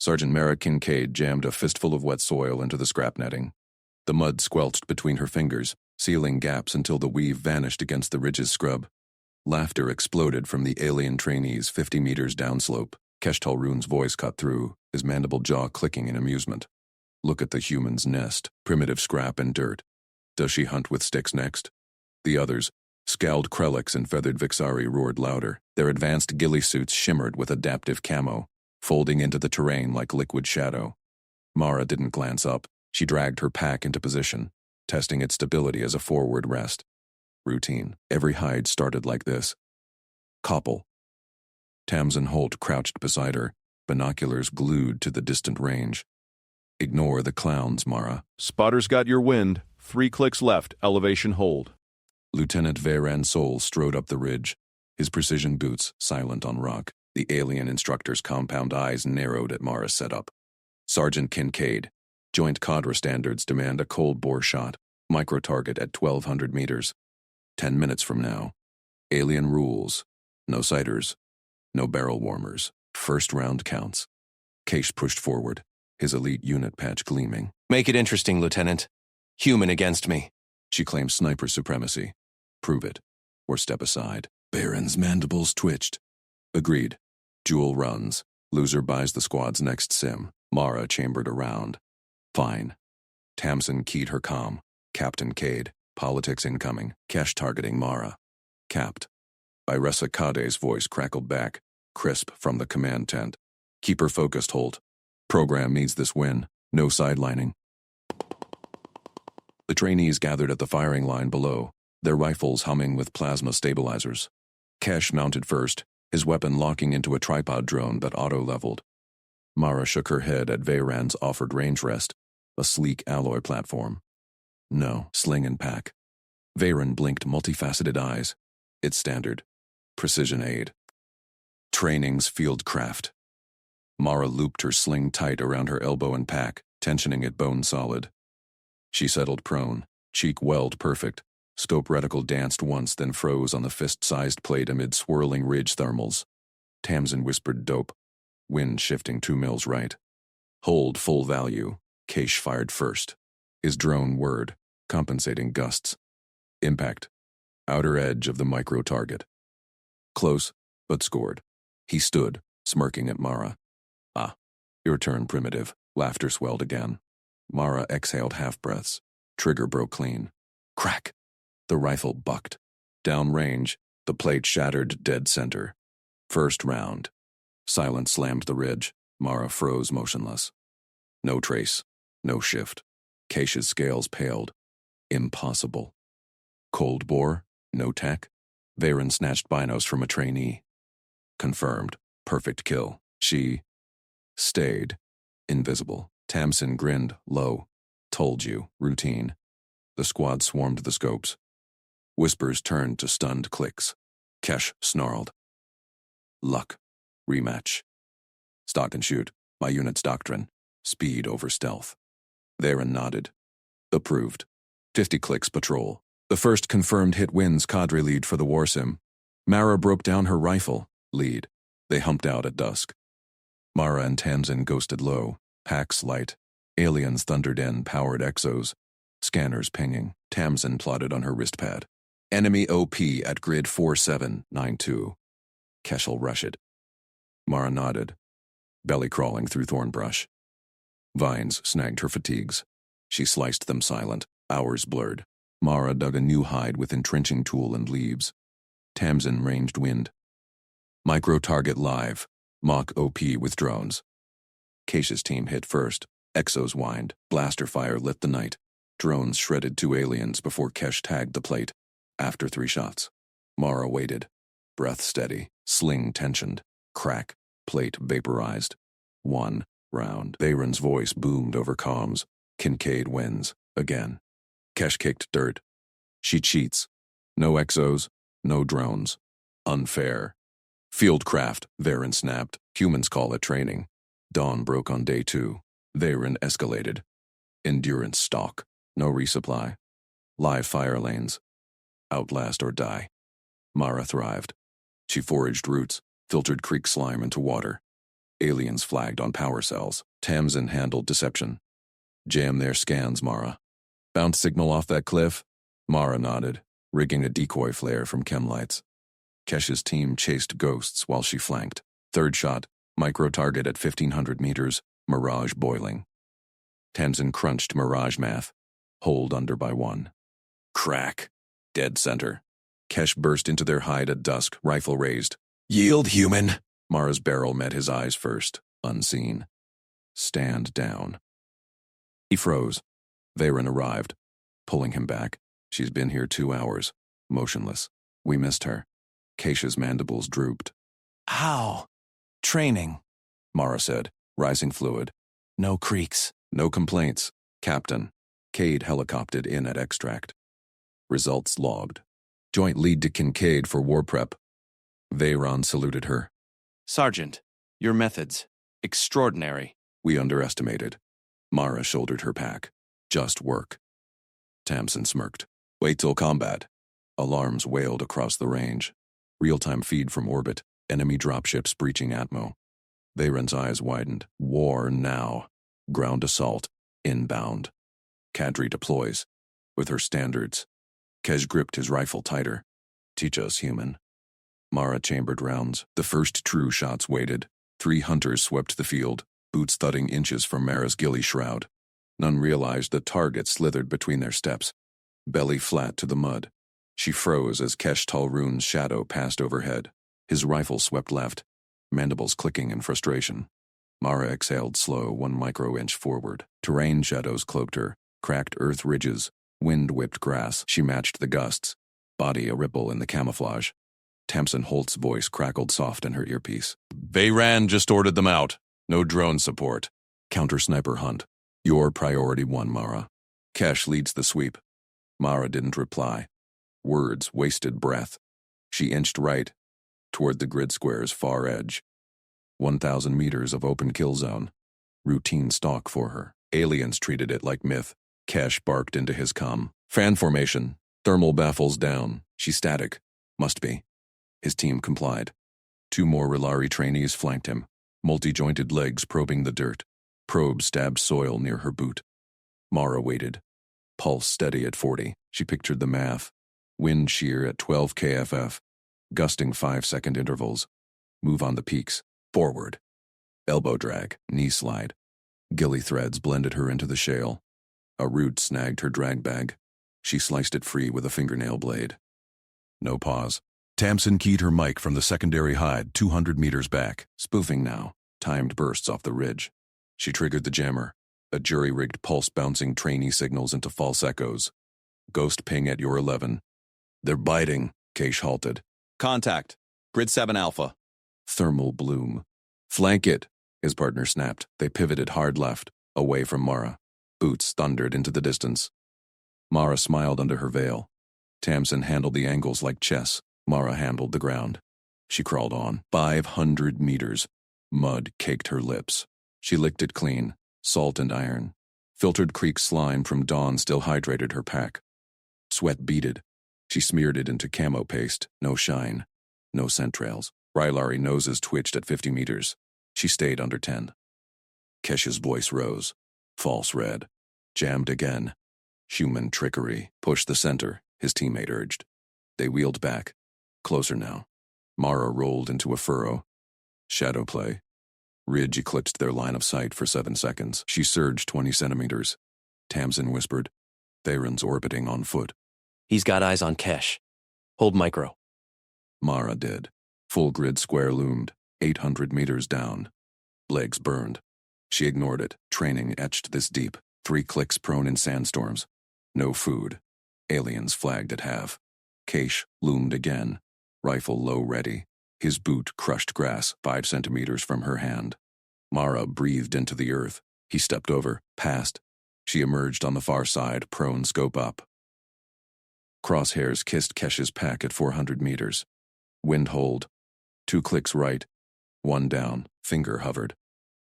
Sergeant Mara Kincaid jammed a fistful of wet soil into the scrap netting. The mud squelched between her fingers, sealing gaps until the weave vanished against the ridge's scrub. Laughter exploded from the alien trainees 50 meters downslope. Keshtalroon's voice cut through, his mandible jaw clicking in amusement. Look at the human's nest, primitive scrap and dirt. Does she hunt with sticks next? The others, scowled Krelix and feathered Vixari, roared louder. Their advanced ghillie suits shimmered with adaptive camo, folding into the terrain like liquid shadow. Mara didn't glance up. She dragged her pack into position, testing its stability as a forward rest. Routine. Every hide started like this. Koppel. Tamsin Holt crouched beside her, binoculars glued to the distant range. Ignore the clowns, Mara. Spotter's got your wind. 3 clicks left. Elevation hold. Lieutenant Veyran Sol strode up the ridge, his precision boots silent on rock. The alien instructor's compound eyes narrowed at Mara's setup. Sergeant Kincaid. Joint cadre standards demand a cold bore shot. Micro-target at 1,200 meters. 10 minutes from now. Alien rules. No sighters. No barrel warmers. First round counts. Case pushed forward, his elite unit patch gleaming. Make it interesting, Lieutenant. Human against me. She claims sniper supremacy. Prove it, or step aside. Baron's mandibles twitched. Agreed. Jewel runs. Loser buys the squad's next sim. Mara chambered around. Fine. Tamsin keyed her comm. Captain Cade. Politics incoming. Kesh targeting Mara. Capped. Iressa Kade's voice crackled back, crisp from the command tent. Keep her focused, Holt. Program needs this win. No sidelining. The trainees gathered at the firing line below, their rifles humming with plasma stabilizers. Kesh mounted first, his weapon locking into a tripod drone that auto-leveled. Mara shook her head at Veyran's offered range rest, a sleek alloy platform. No, sling and pack. Veyran blinked multifaceted eyes. It's standard. Precision aid. Training's field craft. Mara looped her sling tight around her elbow and pack, tensioning it bone solid. She settled prone, cheek weld perfect. Scope reticle danced once, then froze on the fist-sized plate amid swirling ridge thermals. Tamsin whispered dope. Wind shifting 2 mils right. Hold full value. Case fired first. His drone whirred, compensating gusts. Impact. Outer edge of the micro-target. Close, but scored. He stood, smirking at Mara. Ah, your turn, primitive. Laughter swelled again. Mara exhaled half-breaths. Trigger broke clean. Crack! The rifle bucked. Downrange, the plate shattered dead center. First round. Silence slammed the ridge. Mara froze motionless. No trace. No shift. Keish's scales paled. Impossible. Cold bore? No tech? Veyran snatched binos from a trainee. Confirmed. Perfect kill. She stayed invisible. Tamsin grinned, low. Told you. Routine. The squad swarmed the scopes. Whispers turned to stunned clicks. Kesh snarled. Luck. Rematch. Stock and shoot. My unit's doctrine. Speed over stealth. Veyran nodded. Approved. 50 clicks patrol. The first confirmed hit wins cadre lead for the warsim. Mara broke down her rifle. Lead. They humped out at dusk. Mara and Tamsin ghosted low. Packs light. Aliens thundered in powered exos. Scanners pinging. Tamsin plotted on her wristpad. Enemy OP at grid 4792. Kesh'll rush it. Mara nodded, belly crawling through thorn brush. Vines snagged her fatigues. She sliced them silent, hours blurred. Mara dug a new hide with entrenching tool and leaves. Tamsin ranged wind. Micro-target live. Mock OP with drones. Keish's team hit first. Exos whined. Blaster fire lit the night. Drones shredded 2 aliens before Kesh tagged the plate. After 3 shots. Mara waited. Breath steady. Sling tensioned. Crack. Plate vaporized. 1 round. Veyran's voice boomed over comms. Kincaid wins. Again. Kesh kicked dirt. She cheats. No exos. No drones. Unfair. Fieldcraft, Veyran snapped. Humans call it training. Dawn broke on day 2. Veyran escalated. Endurance stalk. No resupply. Live fire lanes. Outlast or die. Mara thrived. She foraged roots, filtered creek slime into water. Aliens flagged on power cells. Tamsin handled deception. Jam their scans, Mara. Bounce signal off that cliff? Mara nodded, rigging a decoy flare from chem lights. Kesh's team chased ghosts while she flanked. Third shot, micro-target at 1,500 meters, Mirage boiling. Tamsin crunched Mirage math. Hold under by 1. Crack. Dead center. Kesh burst into their hide at dusk, rifle raised. Yield, human! Mara's barrel met his eyes first, unseen. Stand down. He froze. Veyron arrived, pulling him back. She's been here 2 hours, motionless. We missed her. Keish's mandibles drooped. How? Training, Mara said, rising fluid. no creaks. No complaints. Captain. Cade helicoptered in at extract. Results logged. Joint lead to Kincaid for war prep. Veyron saluted her. Sergeant, your methods. Extraordinary. We underestimated. Mara shouldered her pack. Just work. Tamsin smirked. Wait till combat. Alarms wailed across the range. Real-time feed from orbit. Enemy dropships breaching Atmo. Veyron's eyes widened. War now. Ground assault. Inbound. Kadri deploys. With her standards. Kesh gripped his rifle tighter. Teach us, human. Mara chambered rounds. The first true shots waited. 3 hunters swept the field, boots thudding inches from Mara's ghillie shroud. None realized the target slithered between their steps, belly flat to the mud. She froze as Kesh Talroon's shadow passed overhead. His rifle swept left, mandibles clicking in frustration. Mara exhaled slow, 1 micro-inch forward. Terrain shadows cloaked her, cracked earth ridges, wind-whipped grass. She matched the gusts, body a ripple in the camouflage. Tamsin Holt's voice crackled soft in her earpiece. Veyron just ordered them out. No drone support. Counter-sniper hunt. Your priority 1, Mara. Kesh leads the sweep. Mara didn't reply. Words wasted breath. She inched right, toward the grid square's far edge. 1,000 meters of open kill zone. Routine stalk for her. Aliens treated it like myth. Kesh barked into his comm. Fan formation. Thermal baffles down. She's static. Must be. His team complied. 2 more Relari trainees flanked him, multi-jointed legs probing the dirt. Probe stabbed soil near her boot. Mara waited. Pulse steady at 40. She pictured the math. Wind shear at 12 kff. Gusting 5-second intervals. Move on the peaks. Forward. Elbow drag. Knee slide. Ghillie threads blended her into the shale. A root snagged her drag bag. She sliced it free with a fingernail blade. No pause. Tamsin keyed her mic from the secondary hide 200 meters back. Spoofing now. Timed bursts off the ridge. She triggered the jammer. A jury-rigged pulse-bouncing trainee signals into false echoes. Ghost ping at your 11. They're biting. Kesh halted. Contact. Grid 7 Alpha. Thermal bloom. Flank it, his partner snapped. They pivoted hard left, away from Mara. Boots thundered into the distance. Mara smiled under her veil. Tamsin handled the angles like chess. Mara handled the ground. She crawled on. 500 meters. Mud caked her lips. She licked it clean. Salt and iron. Filtered creek slime from dawn still hydrated her pack. Sweat beaded. She smeared it into camo paste. No shine. No scent trails. Rylari noses twitched at 50 meters. She stayed under 10. Kesh's voice rose. False red. Jammed again. Human trickery. Push the center, his teammate urged. They wheeled back. Closer now. Mara rolled into a furrow. Shadow play. Ridge eclipsed their line of sight for 7 seconds. She surged 20 centimeters. Tamsin whispered. Veyron's orbiting on foot. He's got eyes on Kesh. Hold micro. Mara did. Full grid square loomed, 800 meters down. Legs burned. She ignored it. Training etched this deep. 3 clicks prone in sandstorms. No food. Aliens flagged at half. Kesh loomed again. Rifle low ready. His boot crushed grass 5 centimeters from her hand. Mara breathed into the earth. He stepped over, passed. She emerged on the far side, prone scope up. Crosshairs kissed Kesh's pack at 400 meters. Wind hold. 2 clicks right. 1 down. Finger hovered.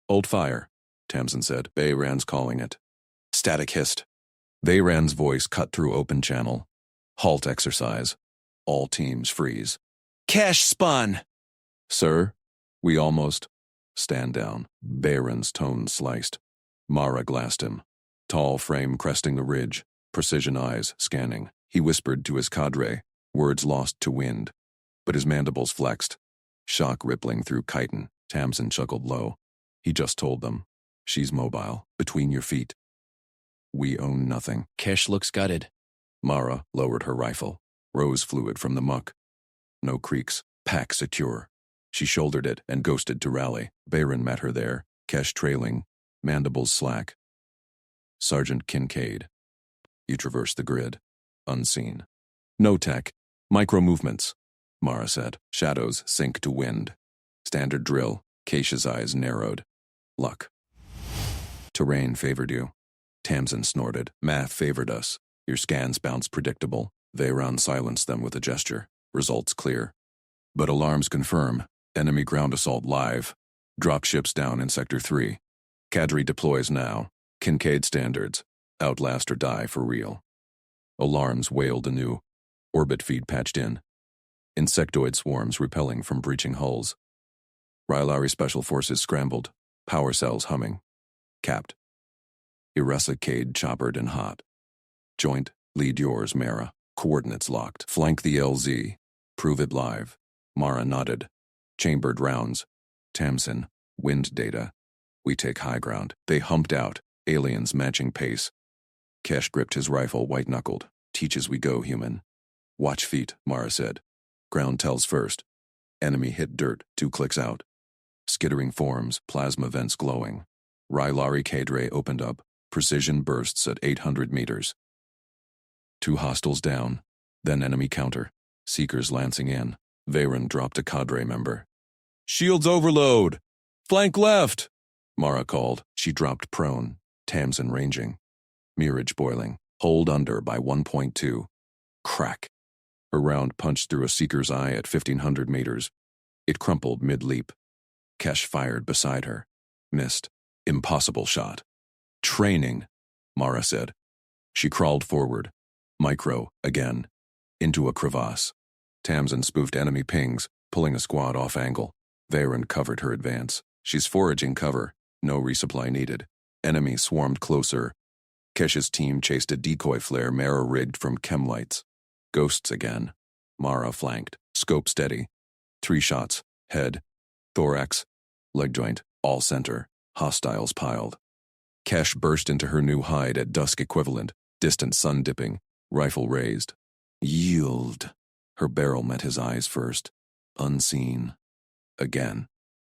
Hold fire, Tamsin said. Veyron's calling it. Static hissed. Veyron's voice cut through open channel. Halt exercise. All teams freeze. Kesh spun! Sir, we almost. Stand down. Bayron's tone sliced. Mara glassed him. Tall frame cresting the ridge, precision eyes scanning. He whispered to his cadre, words lost to wind. But his mandibles flexed. Shock rippling through chitin. Tamsin chuckled low. He just told them. She's mobile, between your feet. We own nothing. Kesh looks gutted. Mara lowered her rifle. Rose fluid from the muck. No creaks. Pack secure. She shouldered it and ghosted to rally. Bayron met her there, Kesh trailing, mandibles slack. Sergeant Kincaid. You traverse the grid, unseen. No tech. Micro movements, Mara said. Shadows sink to wind. Standard drill. Keish's eyes narrowed. Luck. Terrain favored you. Tamsin snorted. Math favored us. Your scans bounced predictable. Veyron silenced them with a gesture. Results clear. But alarms confirm. Enemy ground assault live. Drop ships down in Sector 3. Cadre deploys now. Kincaid standards. Outlast or die for real. Alarms wailed anew. Orbit feed patched in. Insectoid swarms repelling from breaching hulls. Rylari Special Forces scrambled. Power cells humming. Capped. Irasicade choppered and hot. Joint, lead yours, Mara. Coordinates locked. Flank the LZ. Prove it live. Mara nodded. Chambered rounds. Tamsin. Wind data. We take high ground. They humped out. Aliens matching pace. Kesh gripped his rifle white-knuckled. Teach as we go, human. Watch feet, Mara said. Ground tells first. Enemy hit dirt, 2 clicks out. Skittering forms, plasma vents glowing. Rylari cadre opened up. Precision bursts at 800 meters. 2 hostiles down. Then enemy counter. Seekers lancing in. Veyron dropped a cadre member. Shields overload! Flank left! Mara called. She dropped prone. Tamsin ranging. Mirage boiling. Hold under by 1.2. Crack. Her round punched through a seeker's eye at 1,500 meters. It crumpled mid-leap. Kesh fired beside her. Missed. Impossible shot. Training, Mara said. She crawled forward. Micro, again. Into a crevasse. Tamsin spoofed enemy pings, pulling a squad off angle. Veyron covered her advance. She's foraging cover. No resupply needed. Enemy swarmed closer. Kesh's team chased a decoy flare Mara rigged from chemlights. Ghosts again. Mara flanked. Scope steady. 3 shots. Head. Thorax. Leg joint. All center. Hostiles piled. Kesh burst into her new hide at dusk equivalent. Distant sun dipping. Rifle raised. Yield. Her barrel met his eyes first. Unseen. Again.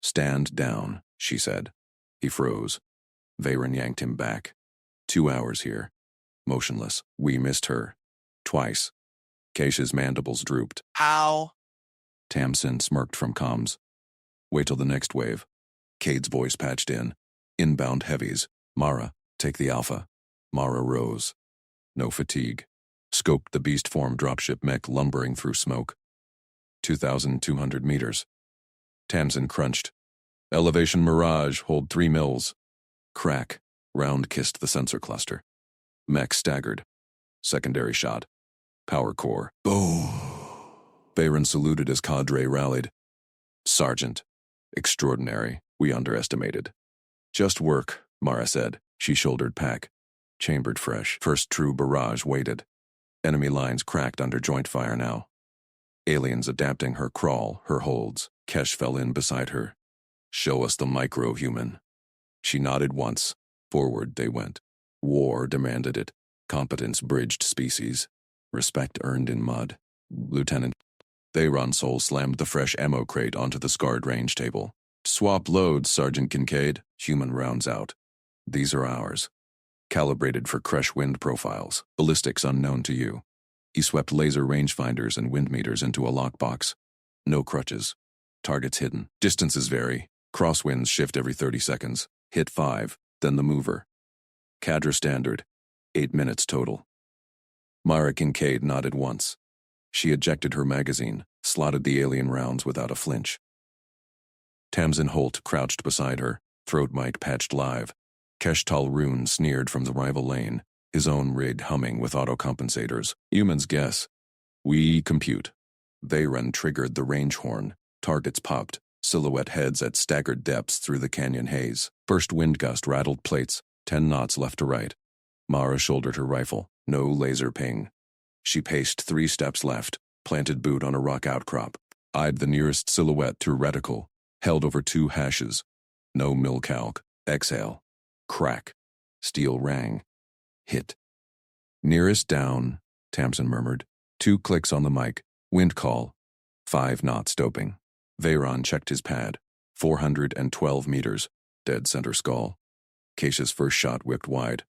Stand down, she said. He froze. Veyron yanked him back. 2 hours here. Motionless. We missed her. Twice. Keish's mandibles drooped. How? Tamsin smirked from comms. Wait till the next wave. Cade's voice patched in. Inbound heavies. Mara, take the Alpha. Mara rose. No fatigue. Scoped the beast form dropship mech lumbering through smoke. 2,200 meters. Tamsin crunched. Elevation Mirage, hold 3 mils. Crack. Round kissed the sensor cluster. Mech staggered. Secondary shot. Power core. Boom. Veyron saluted as cadre rallied. Sergeant. Extraordinary. We underestimated. Just work, Mara said. She shouldered pack. Chambered fresh. First true barrage waited. Enemy lines cracked under joint fire now. Aliens adapting her crawl, her holds. Kesh fell in beside her. Show us the micro-human. She nodded once. Forward they went. War demanded it. Competence bridged species. Respect earned in mud. Lieutenant. Veyron Sol slammed the fresh ammo crate onto the scarred range table. Swap loads, Sergeant Kincaid. Human rounds out. These are ours. Calibrated for crush wind profiles. Ballistics unknown to you. He swept laser rangefinders and wind meters into a lockbox. No crutches. Targets hidden. Distances vary. Crosswinds shift every 30 seconds. Hit 5, then the mover. Cadre standard. 8 minutes total. Mara Kincaid nodded once. She ejected her magazine, slotted the alien rounds without a flinch. Tamsin Holt crouched beside her, throat mic patched live. Kesh Talroon sneered from the rival lane, his own rig humming with autocompensators. Humans guess. We compute. Veyron triggered the range horn. Targets popped. silhouette heads at staggered depths through the canyon haze. First wind gust rattled plates, 10 knots left to right. Mara shouldered her rifle, no laser ping. She paced 3 steps left, planted boot on a rock outcrop, eyed the nearest silhouette through reticle, held over 2 hashes. No milcalc. Exhale. Crack. Steel rang. Hit. Nearest down, Tamsin murmured. 2 clicks on the mic. Wind call. 5 knots doping. Veyron checked his pad. 412 meters. Dead center skull. Keisha's first shot whipped wide.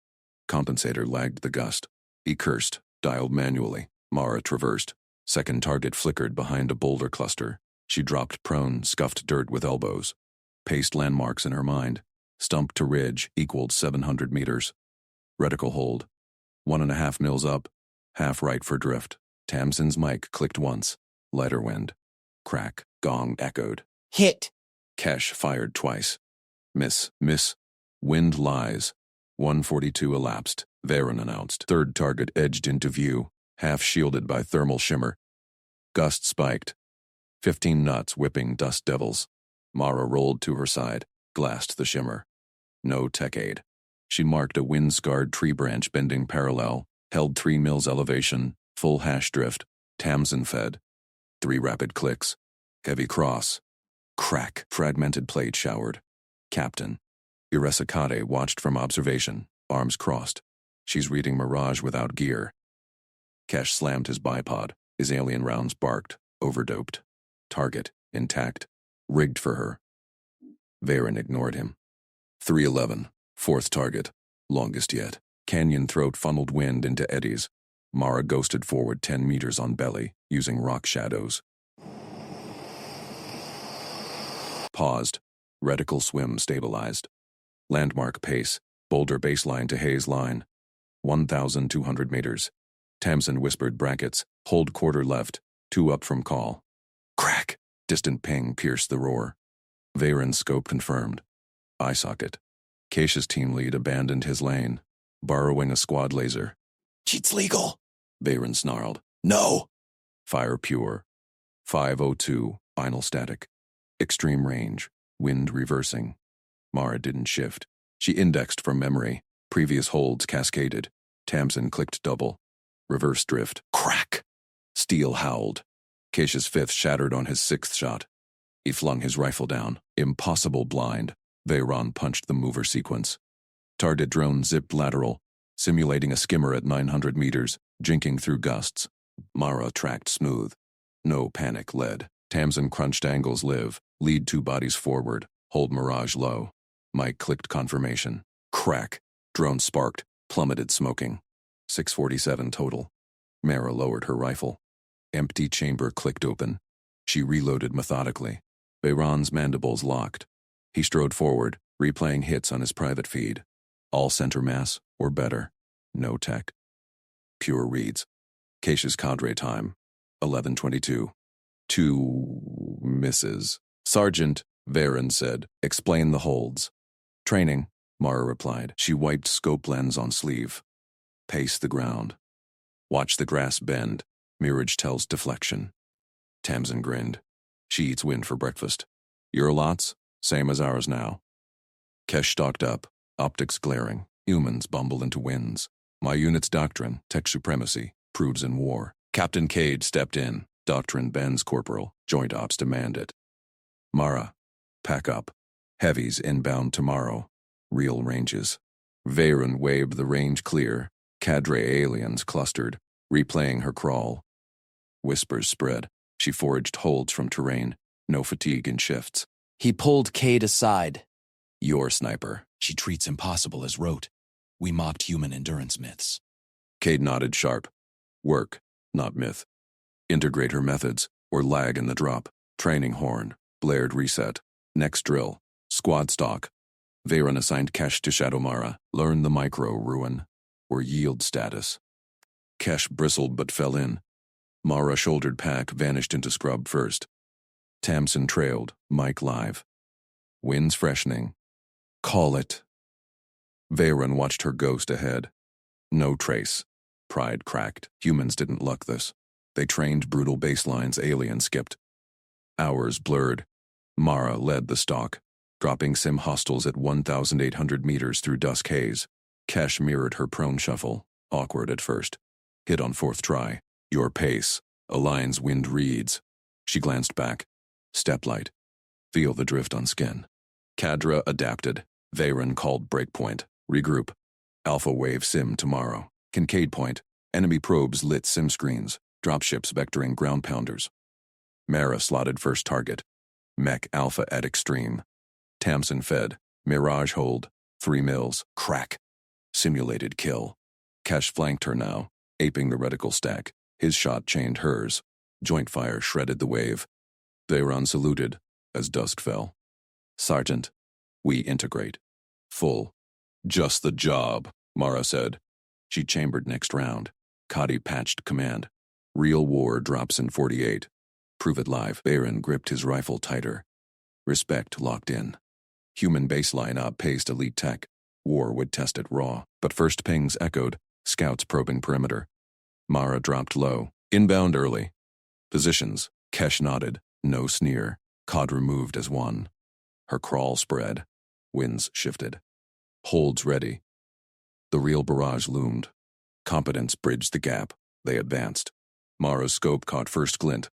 Compensator lagged the gust. He cursed, dialed manually. Mara traversed. Second target flickered behind a boulder cluster. She dropped prone, scuffed dirt with elbows. Paced landmarks in her mind. Stump to ridge equaled 700 meters. Reticle hold. 1.5 mils up. Half right for drift. Tamsin's mic clicked once. Lighter wind. Crack. Gong echoed. Hit! Kesh fired twice. Miss. Wind lies. 142 elapsed, Veyron announced. Third target edged into view, half shielded by thermal shimmer. Gust spiked. 15 knots whipping dust devils. Mara rolled to her side, glassed the shimmer. No tech aid. She marked a wind-scarred tree branch bending parallel, held 3 mils elevation, full hash drift, Tamsin fed. 3 rapid clicks. Heavy cross. Crack. Fragmented plate showered. Captain. Iresakade watched from observation, arms crossed. She's reading Mirage without gear. Kesh slammed his bipod. His alien rounds barked, overdoped. Target, intact. Rigged for her. Veyron ignored him. 311, 4th target, longest yet. Canyon throat funneled wind into eddies. Mara ghosted forward 10 meters on belly, using rock shadows. Paused. Reticle swim stabilized. Landmark pace, boulder baseline to haze line. 1,200 meters. Tamsin whispered brackets, hold quarter left, 2 up from call. Crack! Distant ping pierced the roar. Veyron's scope confirmed. Eye socket. Keisha's team lead abandoned his lane, borrowing a squad laser. Cheat's legal! Veyron snarled. No! Fire pure. 502, final static. Extreme range, wind reversing. Mara didn't shift. She indexed from memory. Previous holds cascaded. Tamsin clicked double. Reverse drift. Crack! Steel howled. Keisha's 5th shattered on his 6th shot. He flung his rifle down. Impossible blind. Veyron punched the mover sequence. Target drone zipped lateral, simulating a skimmer at 900 meters, jinking through gusts. Mara tracked smooth. No panic led. Tamsin crunched angles live, lead 2 bodies forward, hold Mirage low. Mike clicked confirmation. Crack. Drone sparked, plummeted smoking. 647 total. Mara lowered her rifle. Empty chamber clicked open. She reloaded methodically. Veyron's mandibles locked. He strode forward, replaying hits on his private feed. All center mass, or better. No tech. Pure reads. Keisha's cadre time. 11:22. 2 misses. Sergeant, Veyron said, explain the holds. Training, Mara replied. She wiped scope lens on sleeve. Pace the ground. Watch the grass bend. Mirage tells deflection. Tamsin grinned. She eats wind for breakfast. Your lots? Same as ours now. Kesh stalked up, optics glaring. Humans bumble into winds. My unit's doctrine, tech supremacy, proves in war. Captain Cade stepped in. Doctrine bends corporal. Joint ops demand it. Mara, pack up. Heavies inbound tomorrow. Real ranges. Veyron waved the range clear. Cadre aliens clustered, replaying her crawl. Whispers spread. She foraged holds from terrain. No fatigue in shifts. He pulled Cade aside. Your sniper. She treats impossible as rote. We mocked human endurance myths. Cade nodded sharp. Work, not myth. Integrate her methods, or lag in the drop. Training horn. Blared reset. Next drill. Squad stock. Veyron assigned Kesh to Shadow Mara. Learn the micro ruin. Or yield status. Kesh bristled but fell in. Mara shouldered pack vanished into scrub first. Tamsin trailed, mic live. Winds freshening. Call it. Veyron watched her ghost ahead. No trace. Pride cracked. Humans didn't luck this. They trained brutal baselines alien skipped. Hours blurred. Mara led the stalk, dropping sim hostiles at 1,800 meters through dusk haze. Kesh mirrored her prone shuffle, awkward at first. Hit on fourth try. Your pace. Aligns wind reads. She glanced back. Step light. Feel the drift on skin. Cadra adapted. Veyron called breakpoint. Regroup. Alpha wave sim tomorrow. Kincaid point. Enemy probes lit sim screens. Dropships vectoring ground pounders. Mara slotted first target. Mech Alpha at extreme. Tamsin fed. Mirage hold. 3 mils. Crack. Simulated kill. Kesh flanked her now, aping the reticle stack. His shot chained hers. Joint fire shredded the wave. Veyron saluted as dusk fell. Sergeant, we integrate. Full. Just the job, Mara said. She chambered next round. Kadi patched command. Real war drops in 48. Prove it live. Veyron gripped his rifle tighter. Respect locked in. Human baseline outpaced elite tech. War would test it raw. But first pings echoed. Scouts probing perimeter. Mara dropped low. Inbound early. Positions. Kesh nodded. No sneer. Cadre moved as one. Her crawl spread. Winds shifted. Holds ready. The real barrage loomed. Competence bridged the gap. They advanced. Mara's scope caught first glint.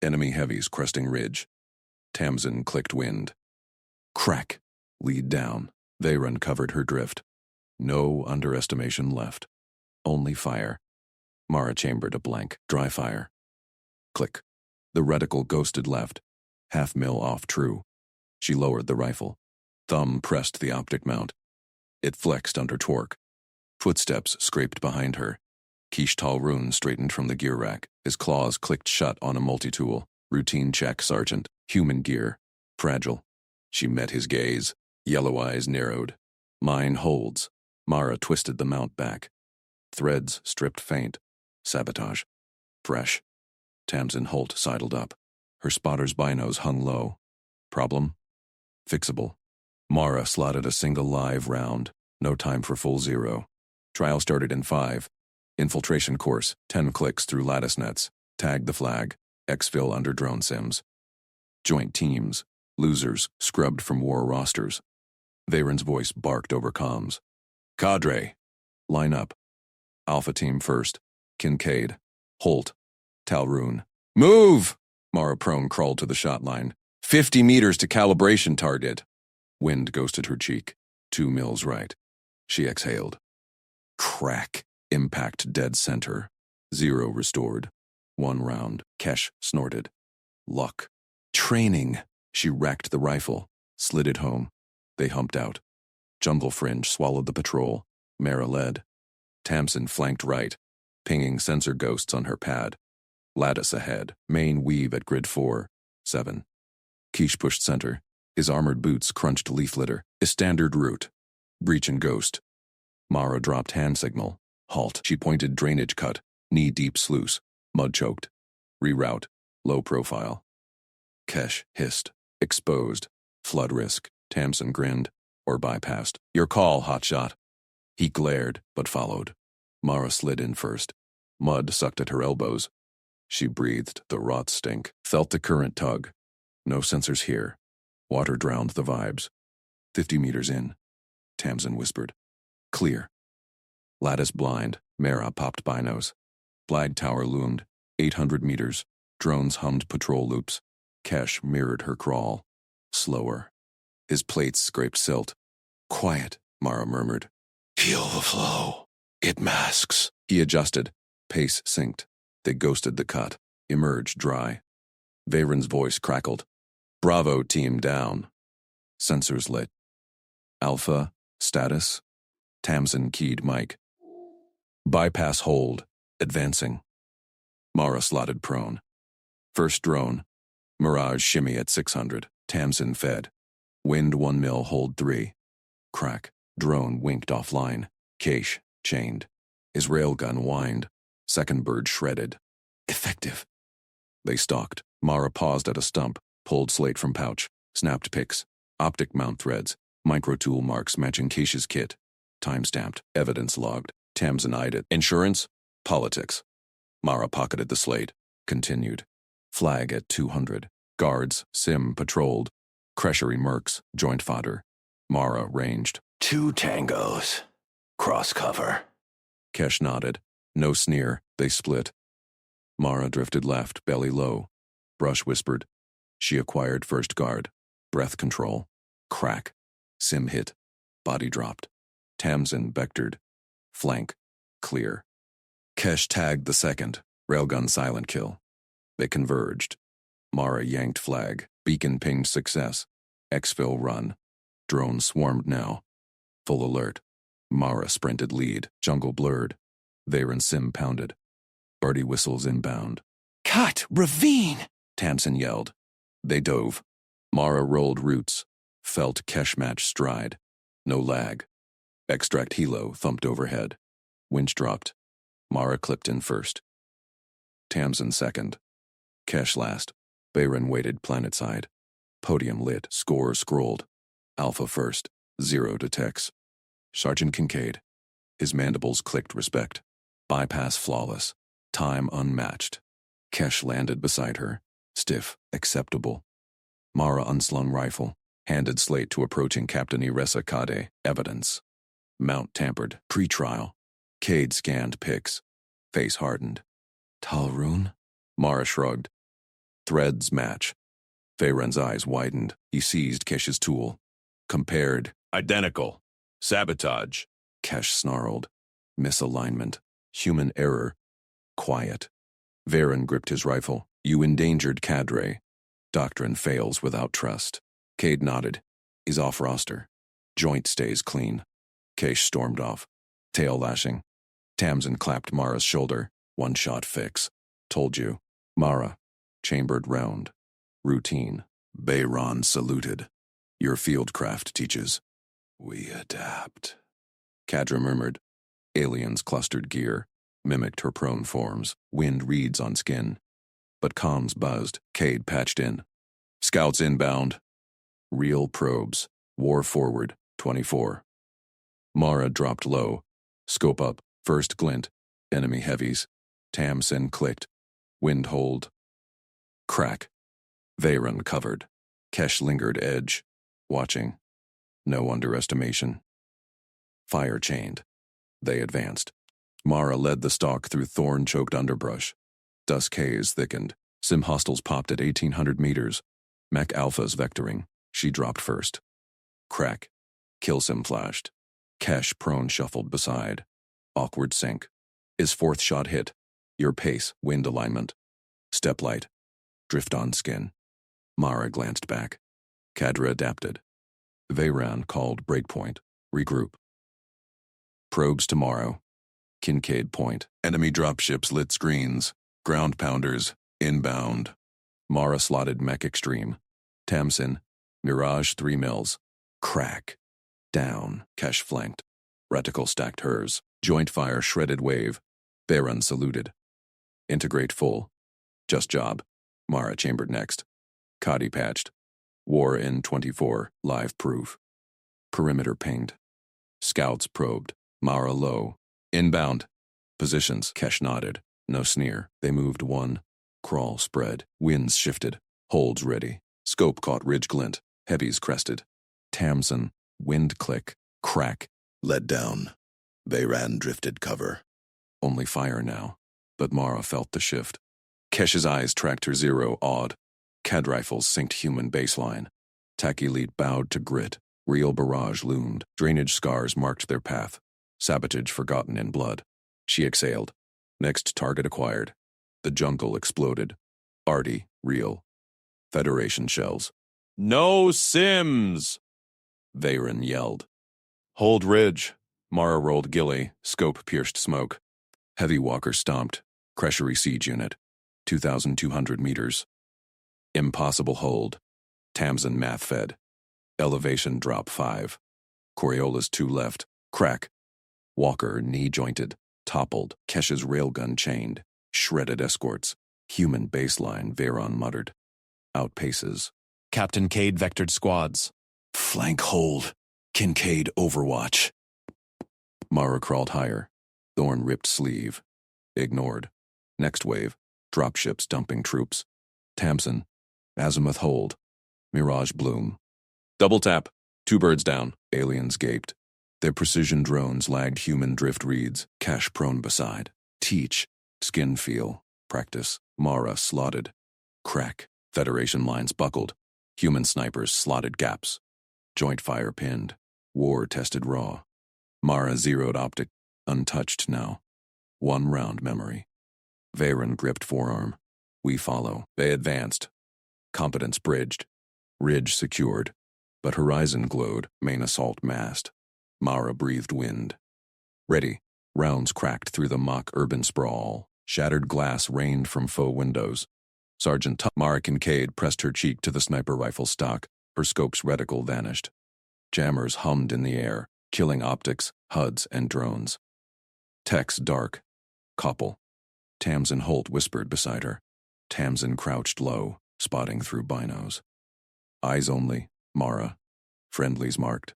Enemy heavies cresting ridge. Tamsin clicked wind. Crack. Lead down. Veyron covered her drift. No underestimation left. Only fire. Mara chambered a blank. Dry fire. Click. The reticle ghosted left. Half mil off true. She lowered the rifle. Thumb pressed the optic mount. It flexed under torque. Footsteps scraped behind her. Quiche Talrun straightened from the gear rack. His claws clicked shut on a multi-tool. Routine check, Sergeant. Human gear. Fragile. She met his gaze. Yellow eyes narrowed. Mine holds. Mara twisted the mount back. Threads stripped faint. Sabotage. Fresh. Tamsin Holt sidled up. Her spotter's binos hung low. Problem? Fixable. Mara slotted a single live round. No time for full zero. Trial started in 5. Infiltration course, 10 clicks through lattice nets. Tag the flag. Exfil under drone sims. Joint teams. Losers scrubbed from war rosters. Veyron's voice barked over comms. Cadre. Line up. Alpha team first. Kincaid. Holt. Talrun. Move! Mara prone crawled to the shot line. 50 meters to calibration target. Wind ghosted her cheek. 2 mils right. She exhaled. Crack. Impact dead center. 0 restored. 1 round. Kesh snorted. Luck. Training. She racked the rifle. Slid it home. They humped out. Jungle fringe swallowed the patrol. Mara led. Tamsin flanked right, pinging sensor ghosts on her pad. Lattice ahead. Main weave at grid 4. 7. Quiche pushed center. His armored boots crunched leaf litter. A standard route. Breach and ghost. Mara dropped hand signal. Halt. She pointed drainage cut. Knee-deep sluice. Mud choked. Reroute. Low profile. Kesh hissed. Exposed. Flood risk. Tamsin grinned. Or bypassed. Your call, hotshot. He glared, but followed. Mara slid in first. Mud sucked at her elbows. She breathed the rot stink. Felt the current tug. No sensors here. Water drowned the vibes. 50 meters in. Tamsin whispered. Clear. Lattice blind. Mara popped binos. Flag tower loomed. 800 meters. Drones hummed patrol loops. Kesh mirrored her crawl. Slower. His plates scraped silt. Quiet, Mara murmured. Feel the flow. It masks. He adjusted. Pace synced. They ghosted the cut. Emerged dry. Veyron's voice crackled. Bravo team down. Sensors lit. Alpha, status. Tamsin keyed mic. Bypass hold. Advancing. Mara slotted prone. First drone. Mirage shimmy at 600. Tamsin fed. Wind 1 mil hold 3. Crack. Drone winked offline. Cache chained. His railgun whined. Second bird shredded. Effective. They stalked. Mara paused at a stump. Pulled slate from pouch. Snapped pics. Optic mount threads. Micro tool marks matching Cache's kit. Time-stamped. Evidence logged. Tamsin eyed it. Insurance? Politics. Mara pocketed the slate. Continued. Flag at 200. Guards, sim patrolled. Creshery Mercs, joint fodder. Mara ranged. 2 tangos. Cross cover. Kesh nodded. No sneer, they split. Mara drifted left, belly low. Brush whispered. She acquired first guard. Breath control. Crack. Sim hit. Body dropped. Tamsin vectored. Flank. Clear. Kesh tagged the second. Railgun silent kill. They converged. Mara yanked flag. Beacon pinged success. Exfil run. Drone swarmed now. Full alert. Mara sprinted lead. Jungle blurred. Veyron sim pounded. Birdie whistles inbound. Cut! Ravine! Tamsin yelled. They dove. Mara rolled roots. Felt Kesh match stride. No lag. Extract helo thumped overhead. Winch dropped. Mara clipped in first. Tamsin second. Kesh last. Veyron waited planetside. Podium lit. Score scrolled. Alpha first. 0 detects. Sergeant Kincaid. His mandibles clicked respect. Bypass flawless. Time unmatched. Kesh landed beside her. Stiff. Acceptable. Mara unslung rifle. Handed slate to approaching Captain Iresa Kade. Evidence. Mount tampered. Pre-trial. Cade scanned pics. Face hardened. Talrun? Mara shrugged. Threads match. Veyron's eyes widened. He seized Kesh's tool. Compared. Identical. Sabotage. Kesh snarled. Misalignment. Human error. Quiet. Veyron gripped his rifle. You endangered cadre. Doctrine fails without trust. Cade nodded. He's off roster. Joint stays clean. Kesh stormed off. Tail lashing. Tamsin clapped Mara's shoulder. One shot fix. Told you. Mara. Chambered round. Routine. Veyron saluted. Your fieldcraft teaches. We adapt. Kadra murmured. Aliens clustered gear. Mimicked her prone forms. Wind reeds on skin. But comms buzzed. Cade patched in. Scouts inbound. Real probes. War forward. 24. Mara dropped low. Scope up. First glint. Enemy heavies. Tamsin clicked. Wind hold. Crack. Veyron covered. Kesh lingered edge. Watching. No underestimation. Fire chained. They advanced. Mara led the stalk through thorn-choked underbrush. Dusk haze thickened. Sim hostiles popped at 1,800 meters. Mech Alphas vectoring. She dropped first. Crack. Kill sim flashed. Kesh prone shuffled beside. Awkward sync. His fourth shot hit. Your pace, wind alignment. Step light. Drift on skin. Mara glanced back. Kadra adapted. Veyron called breakpoint. Regroup. Probes tomorrow. Kincaid Point. Enemy dropships lit screens. Ground pounders. Inbound. Mara slotted mech extreme. Tamsin. Mirage 3 mils. Crack. Down. Kesh flanked. Reticle stacked hers. Joint fire shredded wave. Veyron saluted. Integrate full. Just job. Mara chambered next. Kadi patched. War in 24. Live proof. Perimeter pinged. Scouts probed. Mara low. Inbound. Positions. Kesh nodded. No sneer. They moved one. Crawl spread. Winds shifted. Holds ready. Scope caught ridge glint. Heavies crested. Tamsin. Wind click. Crack. Led down. Veyron drifted cover. Only fire now. But Mara felt the shift. Kesh's eyes tracked her 0 awed. CAD rifles synced human baseline. Tac elite bowed to grit. Real barrage loomed. Drainage scars marked their path. Sabotage forgotten in blood. She exhaled. Next target acquired. The jungle exploded. Arty, real. Federation shells. No Sims! Veyron yelled. Hold ridge. Mara rolled ghillie. Scope pierced smoke. Heavy walker stomped. Creshery siege unit. 2,200 meters. Impossible hold. Tamsin math fed. Elevation drop 5. Coriolis 2 left. Crack. Walker knee jointed. Toppled. Kesh's railgun chained. Shredded escorts. Human baseline, Veyron muttered. Outpaces. Captain Cade vectored squads. Flank hold. Kincaid overwatch. Mara crawled higher. Thorn ripped sleeve. Ignored. Next wave. Dropships dumping troops. Tamsin. Azimuth hold. Mirage bloom. Double tap. 2 birds down. Aliens gaped. Their precision drones lagged human drift reads, cache prone beside. Teach. Skin feel. Practice. Mara slotted. Crack. Federation lines buckled. Human snipers slotted gaps. Joint fire pinned. War tested raw. Mara zeroed optic. Untouched now. 1 round memory. Veyron gripped forearm. We follow. They advanced. Competence bridged. Ridge secured. But horizon glowed, main assault massed. Mara breathed wind. Ready. Rounds cracked through the mock urban sprawl. Shattered glass rained from faux windows. Sergeant Mara Kincaid pressed her cheek to the sniper rifle stock. Her scope's reticle vanished. Jammers hummed in the air, killing optics, HUDs, and drones. Text dark. Koppel. Tamsin Holt whispered beside her. Tamsin crouched low, spotting through binos. Eyes only. Mara. Friendlies marked.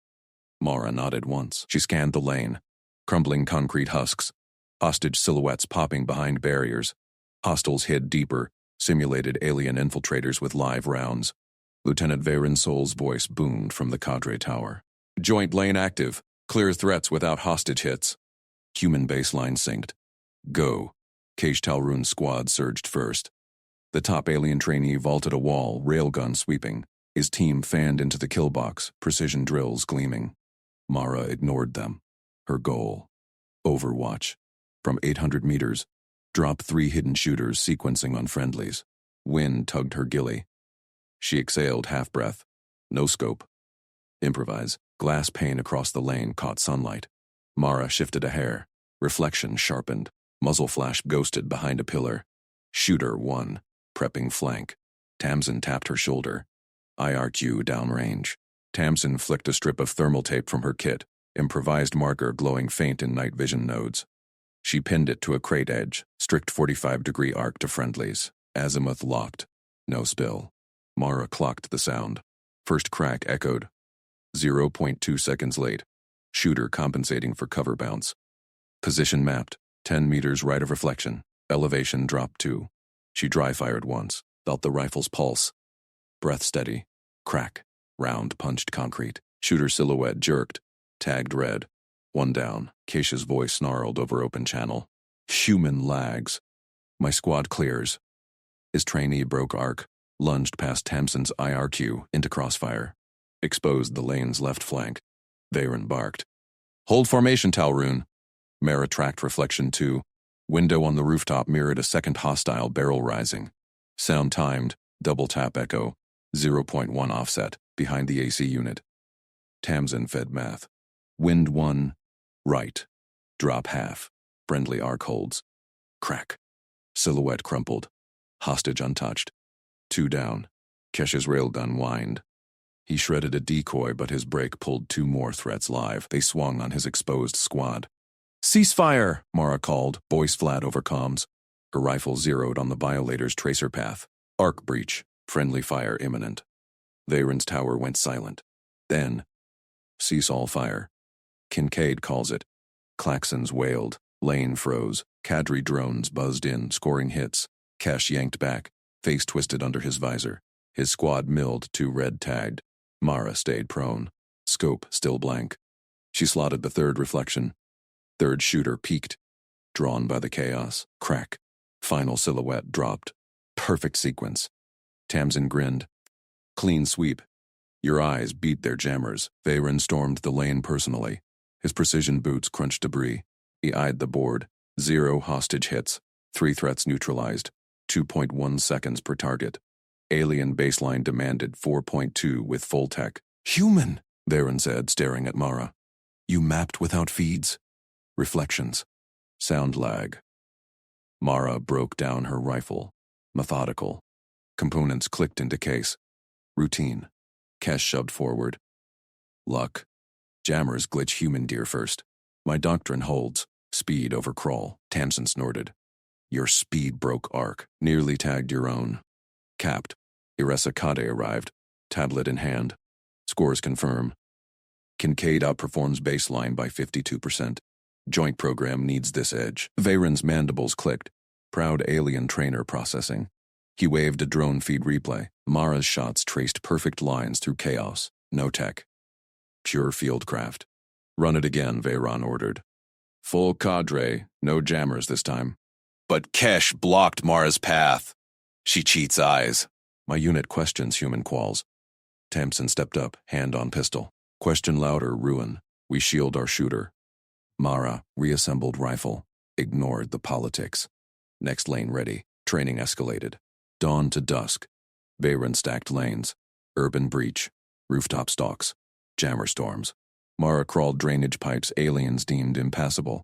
Mara nodded once. She scanned the lane. Crumbling concrete husks. Hostage silhouettes popping behind barriers. Hostiles hid deeper, simulated alien infiltrators with live rounds. Lieutenant Veyron Sol's voice boomed from the cadre tower. Joint lane active. Clear threats without hostage hits. Human baseline synced. Go. Cage Talroon's squad surged first. The top alien trainee vaulted a wall, railgun sweeping. His team fanned into the kill box, precision drills gleaming. Mara ignored them. Her goal. Overwatch. From 800 meters. Drop 3 hidden shooters sequencing on friendlies. Wind tugged her ghillie. She exhaled half-breath. No scope. Improvise. Glass pane across the lane caught sunlight. Mara shifted a hair. Reflection sharpened. Muzzle flash ghosted behind a pillar. Shooter 1. Prepping flank. Tamsin tapped her shoulder. IRQ downrange. Tamsin flicked a strip of thermal tape from her kit, improvised marker glowing faint in night vision nodes. She pinned it to a crate edge, strict 45-degree arc to friendlies. Azimuth locked. No spill. Mara clocked the sound. First crack echoed. 0.2 seconds late. Shooter compensating for cover bounce. Position mapped. 10 meters right of reflection. Elevation dropped 2. She dry-fired once. Felt the rifle's pulse. Breath steady. Crack. Round punched concrete. Shooter silhouette jerked. Tagged red. 1 down. Keisha's voice snarled over open channel. Human lags. My squad clears. His trainee broke arc. Lunged past Tamsin's IRQ into crossfire. Exposed the lane's left flank. Veyron barked. Hold formation, Talroon. Mara tracked reflection 2. Window on the rooftop mirrored a second hostile barrel rising. Sound timed. Double tap echo. 0.1 offset. Behind the AC unit. Tamsin fed math. Wind 1. Right. Drop half. Friendly arc holds. Crack. Silhouette crumpled. Hostage untouched. 2 down. Kesha's railgun whined. He shredded a decoy, but his break pulled 2 more threats live. They swung on his exposed squad. Ceasefire, Mara called, voice flat over comms. Her rifle zeroed on the violator's tracer path. Arc breach. Friendly fire imminent. Veyron's tower went silent. Then, cease all fire. Kincaid calls it. Klaxons wailed. Lane froze. Cadre drones buzzed in, scoring hits. Cash yanked back, face twisted under his visor. His squad milled 2 red tagged. Mara stayed prone. Scope still blank. She slotted the 3rd reflection. 3rd shooter peeked. Drawn by the chaos. Crack. Final silhouette dropped. Perfect sequence. Tamsin grinned. Clean sweep. Your eyes beat their jammers. Veyron stormed the lane personally. His precision boots crunched debris. He eyed the board. 0 hostage hits. 3 threats neutralized. 2.1 seconds per target. Alien baseline demanded 4.2 with full tech. Human, Veyron said, staring at Mara. You mapped without feeds? Reflections. Sound lag. Mara broke down her rifle. Methodical. Components clicked into case. Routine. Kesh shoved forward. Luck. Jammers glitch human deer first. My doctrine holds. Speed over crawl. Tamsin snorted. Your speed broke arc. Nearly tagged your own. Capped. Iresa Kade arrived. Tablet in hand. Scores confirm. Kincaid outperforms baseline by 52%. Joint program needs this edge. Veyron's mandibles clicked. Proud alien trainer processing. He waved a drone feed replay. Mara's shots traced perfect lines through chaos. No tech. Pure fieldcraft. Run it again, Veyron ordered. Full cadre, no jammers this time. But Kesh blocked Mara's path. She cheats eyes. My unit questions human quals. Tamsin stepped up, hand on pistol. Question louder, ruin. We shield our shooter. Mara, reassembled rifle. Ignored the politics. Next lane ready. Training escalated. Dawn to dusk. Veyron stacked lanes. Urban breach. Rooftop stalks. Jammer storms. Mara crawled drainage pipes aliens deemed impassable.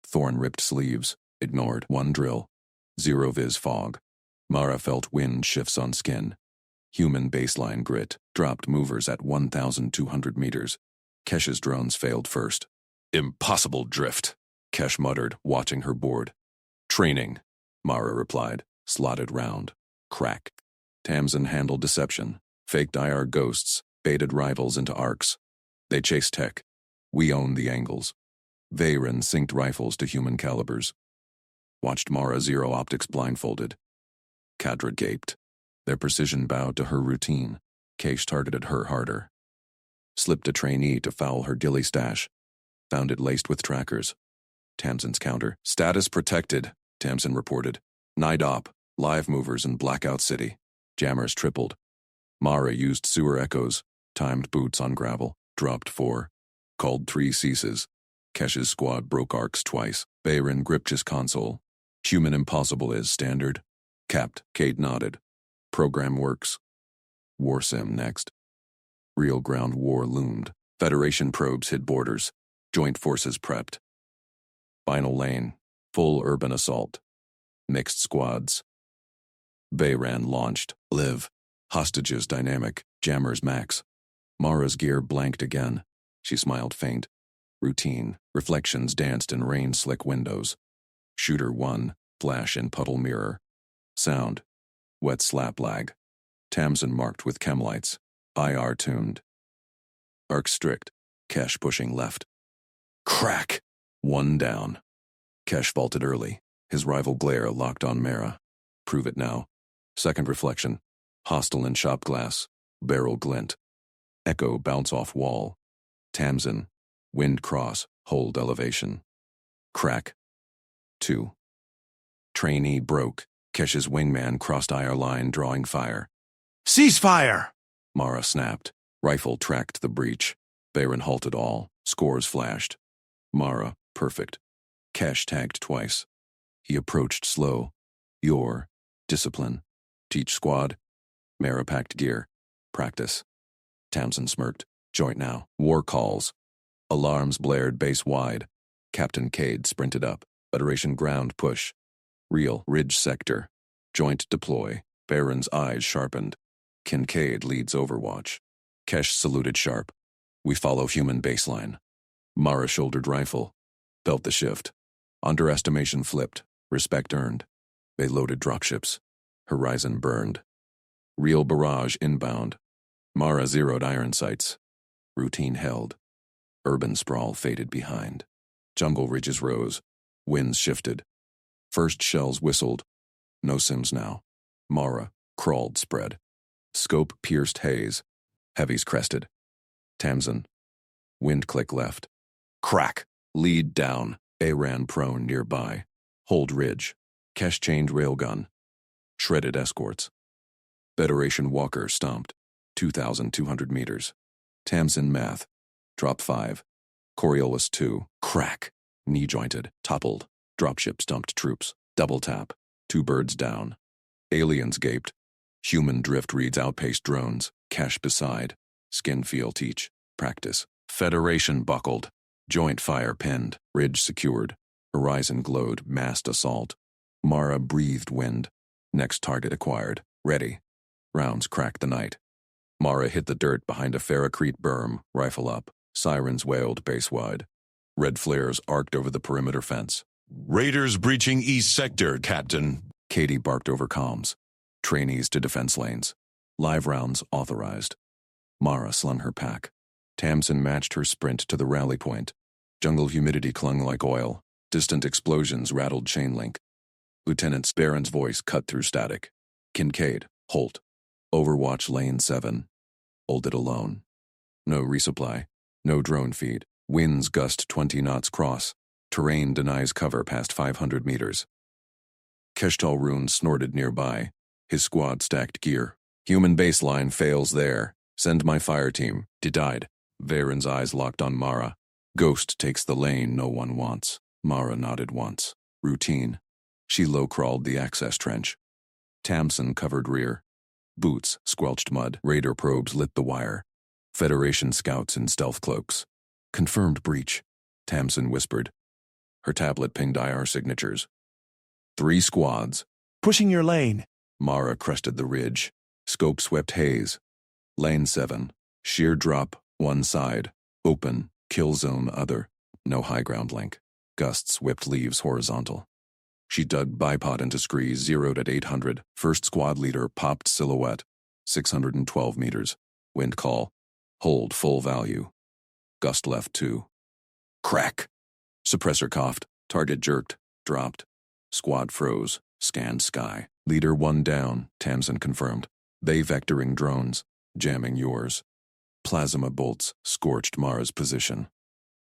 Thorn ripped sleeves. Ignored. One drill. Zero vis fog. Mara felt wind shifts on skin. Human baseline grit. Dropped movers at 1,200 meters. Kesh's drones failed first. Impossible drift. Kesh muttered, watching her board. Training, Mara replied, slotted round. Crack. Tamsin handled deception. Faked IR ghosts. Baited rivals into arcs. They chased tech. We owned the angles. Veyron synced rifles to human calibers. Watched Mara zero optics blindfolded. Cadre gaped. Their precision bowed to her routine. Kesh targeted her harder. Slipped a trainee to foul her dilly stash. Found it laced with trackers. Tamsin's counter. Status protected, Tamsin reported. Night op. Live movers in Blackout City. Jammers tripled. Mara used sewer echoes. Timed boots on gravel. Dropped 4. Called 3 ceases. Kesh's squad broke arcs twice. Veyron gripped his console. Human impossible is standard. Capped. Cade nodded. Program works. War sim next. Real ground war loomed. Federation probes hid borders. Joint forces prepped. Final lane. Full urban assault. Mixed squads. Veyron launched. Live. Hostages dynamic. Jammers max. Mara's gear blanked again. She smiled faint. Routine. Reflections danced in rain-slick windows. Shooter 1. Flash in puddle mirror. Sound. Wet slap lag. Tamsin marked with chemlights. IR tuned. Arc strict. Kesh pushing left. Crack! 1 down. Kesh vaulted early. His rival glare locked on Mara. Prove it now. Second reflection. Hostile in shop glass. Barrel glint. Echo bounce off wall. Tamsin. Wind cross. Hold elevation. Crack. 2. Trainee broke. Kesh's wingman crossed IR line, drawing fire. Ceasefire! Mara snapped. Rifle tracked the breach. Veyron halted all. Scores flashed. Mara, perfect. Kesh tagged twice. He approached slow. Your discipline. Teach squad. Mara packed gear. Practice. Tamsin smirked. Joint now. War calls. Alarms blared base wide. Captain Cade sprinted up. Federation ground push. Real ridge sector. Joint deploy. Veyron's eyes sharpened. Kincaid leads overwatch. Kesh saluted sharp. We follow human baseline. Mara shouldered rifle. Felt the shift. Underestimation flipped. Respect earned. They loaded dropships. Horizon burned. Real barrage inbound. Mara zeroed iron sights. Routine held. Urban sprawl faded behind. Jungle ridges rose. Winds shifted. First shells whistled. No sims now. Mara crawled spread. Scope pierced haze. Heavies crested. Tamsin. Wind click left. Crack. Lead down. A ran prone nearby. Hold ridge. Kesh chained railgun. Shredded escorts. Federation walker stomped. 2,200 meters. Tamsin math. Drop 5. Coriolis 2. Crack. Knee jointed. Toppled. Dropship stumped troops. Double tap. 2 birds down. Aliens gaped. Human drift reads outpaced drones. Cash beside. Skin feel teach. Practice. Federation buckled. Joint fire pinned. Ridge secured. Horizon glowed. Massed assault. Mara breathed wind. Next target acquired. Ready. Rounds cracked the night. Mara hit the dirt behind a ferrocrete berm. Rifle up. Sirens wailed base-wide. Red flares arced over the perimeter fence. Raiders breaching East Sector, Captain. Katie barked over comms. Trainees to defense lanes. Live rounds authorized. Mara slung her pack. Tamsin matched her sprint to the rally point. Jungle humidity clung like oil. Distant explosions rattled chain link. Lieutenant Barron's voice cut through static. Kincaid, Holt. Overwatch lane 7. Hold it alone. No resupply. No drone feed. Winds gust 20 knots cross. Terrain denies cover past 500 meters. Keshtal Rune snorted nearby. His squad stacked gear. Human baseline fails there. Send my fire team. Died. Veyron's eyes locked on Mara. Ghost takes the lane no one wants. Mara nodded once. Routine. She low-crawled the access trench. Tamsin covered rear. Boots squelched mud. Radar probes lit the wire. Federation scouts in stealth cloaks. Confirmed breach, Tamsin whispered. Her tablet pinged IR signatures. 3 squads. Pushing your lane. Mara crested the ridge. Scope swept haze. Lane 7. Sheer drop, one side. Open, kill zone other. No high ground link. Gusts whipped leaves horizontal. She dug bipod into screes, zeroed at 800. First squad leader popped silhouette. 612 meters. Wind call. Hold full value. Gust left 2. Crack. Suppressor coughed. Target jerked. Dropped. Squad froze. Scanned sky. Leader 1 down, Tamsin confirmed. They vectoring drones. Jamming yours. Plasma bolts scorched Mara's position.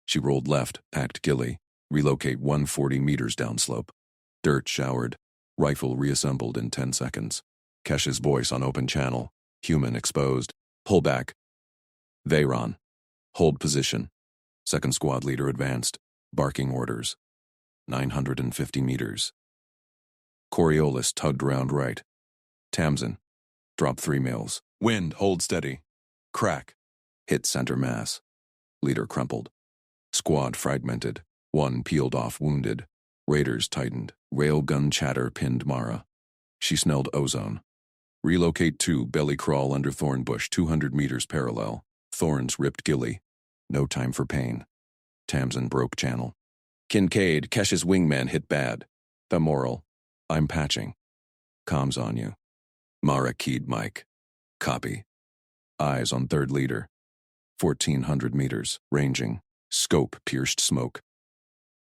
She rolled left, packed ghillie. Relocate 140 meters downslope. Dirt showered. Rifle reassembled in 10 seconds. Kesh's voice on open channel. Human exposed. Pull back. Veyron. Hold position. Second squad leader advanced. Barking orders. 950 meters. Coriolis tugged round right. Tamsin. Drop 3 mils. Wind, hold steady. Crack. Hit center mass. Leader crumpled. Squad fragmented. 1 peeled off wounded. Raiders tightened. Railgun chatter pinned Mara. She smelled ozone. Relocate 2, belly crawl under thorn bush 200 meters parallel. Thorns ripped ghillie. No time for pain. Tamsin broke channel. Kincaid, Kesh's wingman hit bad. The moral. I'm patching. Comms on you. Mara keyed mic. Copy. Eyes on third leader. 1,400 meters, ranging. Scope pierced smoke.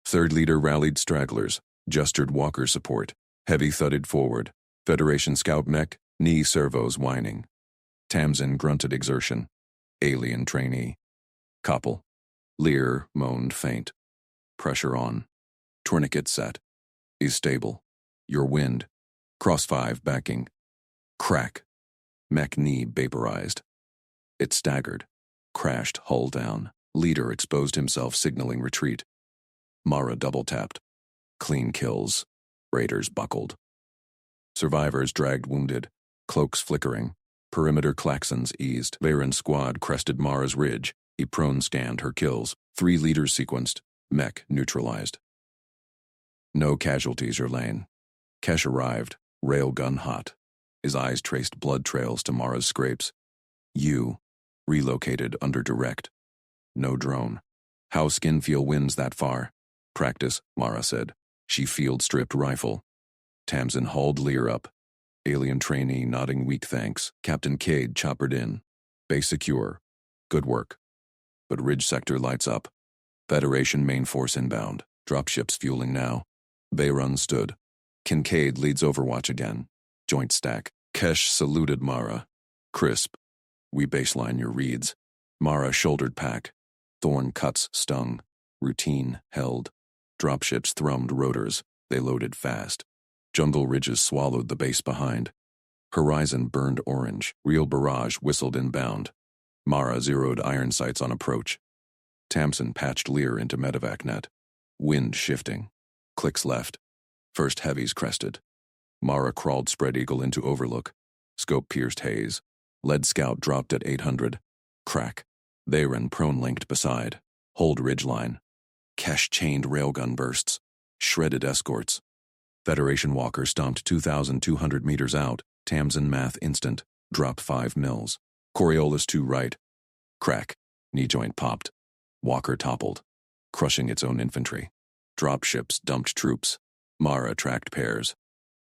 Third leader rallied stragglers, gestured walker support. Heavy thudded forward. Federation scout mech, knee servos whining. Tamsin grunted exertion. Alien trainee. Koppel. Lear moaned faint. Pressure on. Tourniquet set. Is stable. Your wind. Cross 5 backing. Crack. Mech knee vaporized. It staggered. Crashed hull down. Leader exposed himself signaling retreat. Mara double-tapped. Clean kills. Raiders buckled. Survivors dragged wounded. Cloaks flickering. Perimeter klaxons eased. Veyron's squad crested Mara's ridge. He prone-scanned her kills. 3 leaders sequenced. Mech neutralized. No casualties, your lane. Kesh arrived. Railgun hot. His eyes traced blood trails to Mara's scrapes. You. Relocated under direct. No drone. How Skinfeel wins that far? Practice, Mara said. She field-stripped rifle. Tamsin hauled Lear up. Alien trainee nodding weak thanks. Captain Cade choppered in. Base secure. Good work. But ridge sector lights up. Federation main force inbound. Dropships fueling now. Veyron stood. Kincaid leads Overwatch again. Joint stack. Kesh saluted Mara. Crisp. We baseline your reads. Mara shouldered pack. Thorn cuts stung. Routine held. Dropships thrummed rotors. They loaded fast. Jungle ridges swallowed the base behind. Horizon burned orange. Real barrage whistled inbound. Mara zeroed iron sights on approach. Tamsin patched Lear into medevac net. Wind shifting. Clicks left. First heavies crested. Mara crawled spread eagle into overlook. Scope pierced haze. Lead scout dropped at 800. Crack. Veyron prone linked beside. Hold ridgeline. Kesh chained railgun bursts. Shredded escorts. Federation walker stomped 2,200 meters out. Tamsin math instant. Drop 5 mils. Coriolis 2 right. Crack. Knee joint popped. Walker toppled. Crushing its own infantry. Dropships dumped troops. Mara tracked pairs.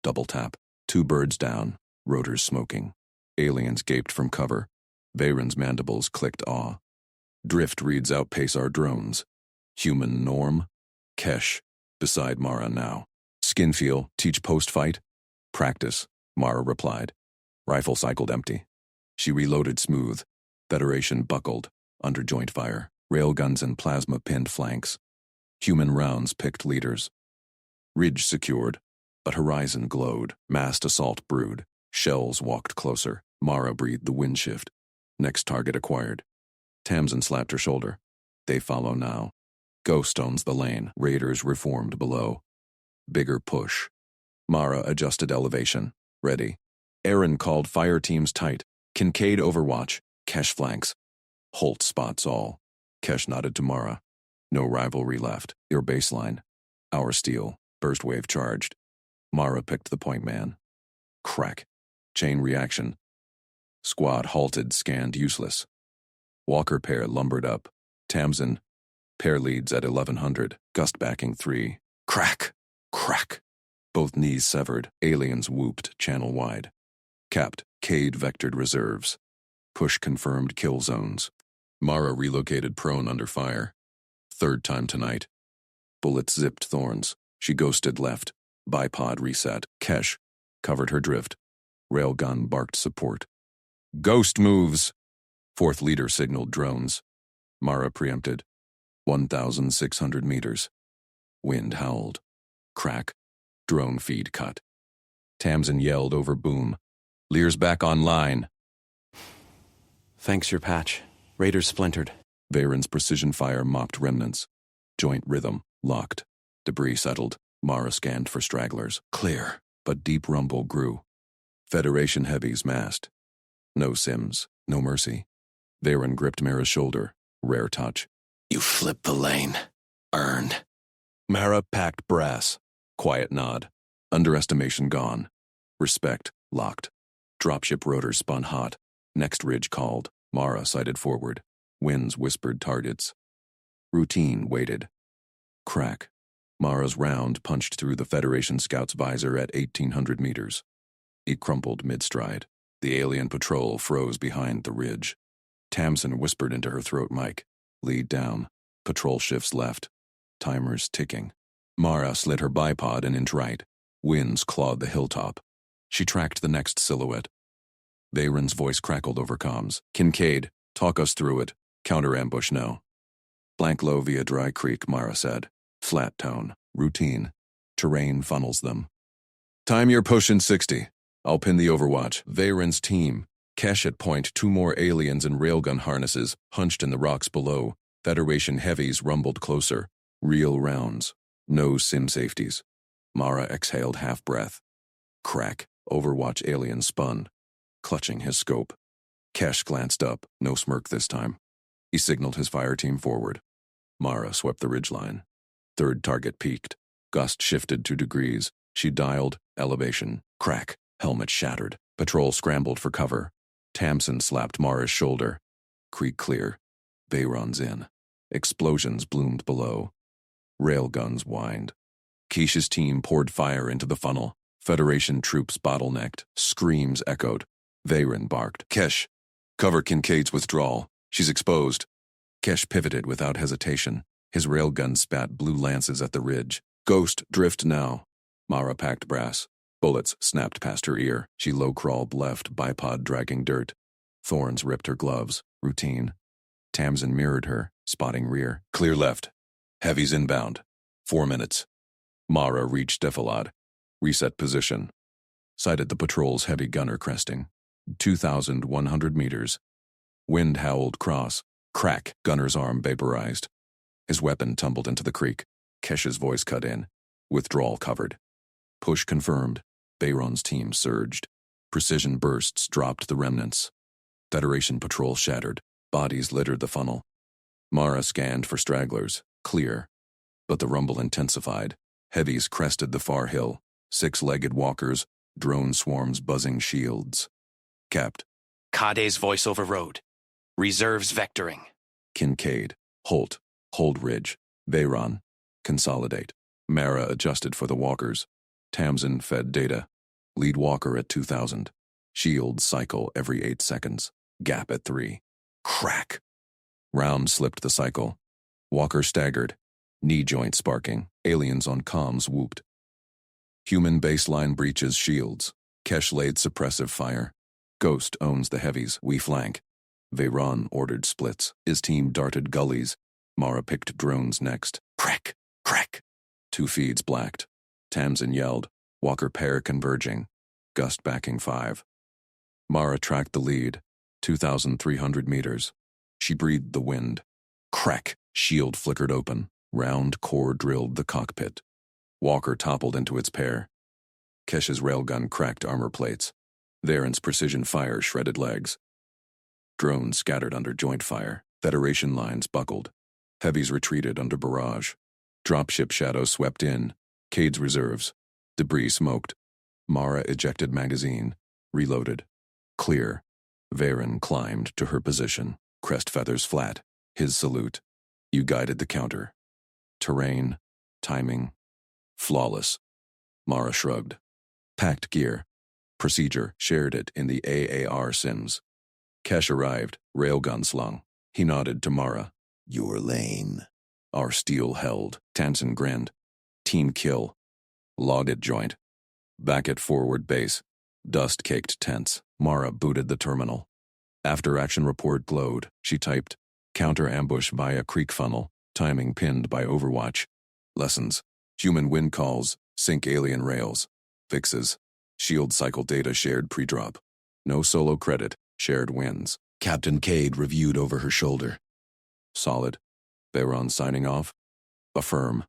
Double tap. 2 birds down. Rotors smoking. Aliens gaped from cover. Veyron's mandibles clicked awe. Drift reads outpace our drones. Human norm. Kesh. Beside Mara now. Skinfeel, teach post-fight? Practice, Mara replied. Rifle cycled empty. She reloaded smooth. Federation buckled. under joint fire. Railguns and plasma pinned flanks. Human rounds picked leaders. Ridge secured, but horizon glowed. Massed assault brewed. Shells walked closer. Mara breathed the wind shift. Next target acquired. Tamsin slapped her shoulder. They follow now. Ghost owns the lane. Raiders reformed below. Bigger push. Mara adjusted elevation. Ready. Aaron called fire teams tight. Kincaid overwatch. Kesh flanks. Holt spots all. Kesh nodded to Mara. No rivalry left. Your baseline. Our steel. Burst wave charged. Mara picked the point man. Crack. Chain reaction. Squad halted, scanned, useless. Walker pair lumbered up. Tamsin. Pair leads at 1100. Gust backing 3. Crack. Crack. Both knees severed. Aliens whooped channel wide. Capped. Cade vectored reserves. Push confirmed kill zones. Mara relocated prone under fire. Third time tonight. Bullets zipped thorns. She ghosted left. Bipod reset. Kesh covered her drift. Railgun barked support. Ghost moves! Fourth leader signaled drones. Mara preempted. 1,600 meters. Wind howled. Crack. Drone feed cut. Tamsin yelled over boom. Lear's back online. Thanks, your patch. Raiders splintered. Veyron's precision fire mopped remnants. Joint rhythm, locked. Debris settled. Mara scanned for stragglers. Clear, but deep rumble grew. Federation heavies massed. No sims, no mercy. Veyron gripped Mara's shoulder. Rare touch. You flipped the lane. Earned. Mara packed brass. Quiet nod. Underestimation gone. Respect locked. Dropship rotors spun hot. Next ridge called. Mara sighted forward. Winds whispered targets. Routine waited. Crack. Mara's round punched through the Federation scout's visor at 1,800 meters. He crumpled mid-stride. The alien patrol froze behind the ridge. Tamsin whispered into her throat mic. Lead down. Patrol shifts left. Timers ticking. Mara slid her bipod and inch right. Winds clawed the hilltop. She tracked the next silhouette. Veyron's voice crackled over comms. Kincaid, talk us through it. Counter ambush now. Blank low via Dry Creek, Mara said. Flat tone. Routine. Terrain funnels them. Time your push in 60. I'll pin the overwatch. Veyron's team. Kesh at point. 2 more aliens in railgun harnesses, hunched in the rocks below. Federation heavies rumbled closer. Real rounds. No sim safeties. Mara exhaled half-breath. Crack. Overwatch alien spun, clutching his scope. Kesh glanced up. No smirk this time. He signaled his fire team forward. Mara swept the ridgeline. Third target peaked. Gust shifted 2 degrees. She dialed. Elevation. Crack. Helmet shattered. Patrol scrambled for cover. Tamsin slapped Mara's shoulder. Creek clear. Veyron's in. Explosions bloomed below. Railguns whined. Keish's team poured fire into the funnel. Federation troops bottlenecked. Screams echoed. Veyron barked. Kesh, cover Kincaid's withdrawal. She's exposed. Kesh pivoted without hesitation. His railgun spat blue lances at the ridge. Ghost, drift now. Mara packed brass. Bullets snapped past her ear. She low-crawled left, bipod dragging dirt. Thorns ripped her gloves. Routine. Tamsin mirrored her, spotting rear. Clear left. Heavies inbound. 4 minutes. Mara reached defilade. Reset position. Sighted the patrol's heavy gunner cresting. 2,100 meters. Wind howled cross. Crack. Gunner's arm vaporized. His weapon tumbled into the creek. Kesh's voice cut in. Withdrawal covered. Push confirmed. Veyron's team surged. Precision bursts dropped the remnants. Federation patrol shattered. Bodies littered the funnel. Mara scanned for stragglers. Clear. But the rumble intensified. Heavies crested the far hill. 6-legged walkers. Drone swarms buzzing shields. Capped. Kade's voice overrode. Reserves vectoring. Kincaid. Holt. Hold ridge. Veyron. Consolidate. Mara adjusted for the walkers. Tamsin fed data. Lead walker at 2,000. Shields cycle every 8 seconds. Gap at 3. Crack. Round slipped the cycle. Walker staggered. Knee joint sparking. Aliens on comms whooped. Human baseline breaches shields. Kesh laid suppressive fire. Ghost owns the heavies. We flank. Veyron ordered splits. His team darted gullies. Mara picked drones next. Crack! Crack! 2 feeds blacked. Tamsin yelled. Walker pair converging. Gust backing 5. Mara tracked the lead. 2,300 meters. She breathed the wind. Crack! Shield flickered open. Round core drilled the cockpit. Walker toppled into its pair. Kesh's railgun cracked armor plates. Veyron's precision fire shredded legs. Drones scattered under joint fire. Federation lines buckled. Heavies retreated under barrage. Dropship shadows swept in. Cade's reserves. Debris smoked. Mara ejected magazine. Reloaded. Clear. Veyron climbed to her position. Crest feathers flat. His salute. You guided the counter. Terrain. Timing. Flawless. Mara shrugged. Packed gear. Procedure. Shared it in the AAR sims. Kesh arrived. Railgun slung. He nodded to Mara. Your lane. Our steel held. Tamsin grinned. Team kill. Logged joint. Back at forward base. Dust-caked tents. Mara booted the terminal. After-action report glowed. She typed, counter ambush via creek funnel, timing pinned by Overwatch. Lessons. Human wind calls, sync alien rails. Fixes. Shield cycle data shared pre-drop. No solo credit, shared wins. Captain Cade reviewed over her shoulder. Solid. Veyron signing off? Affirm.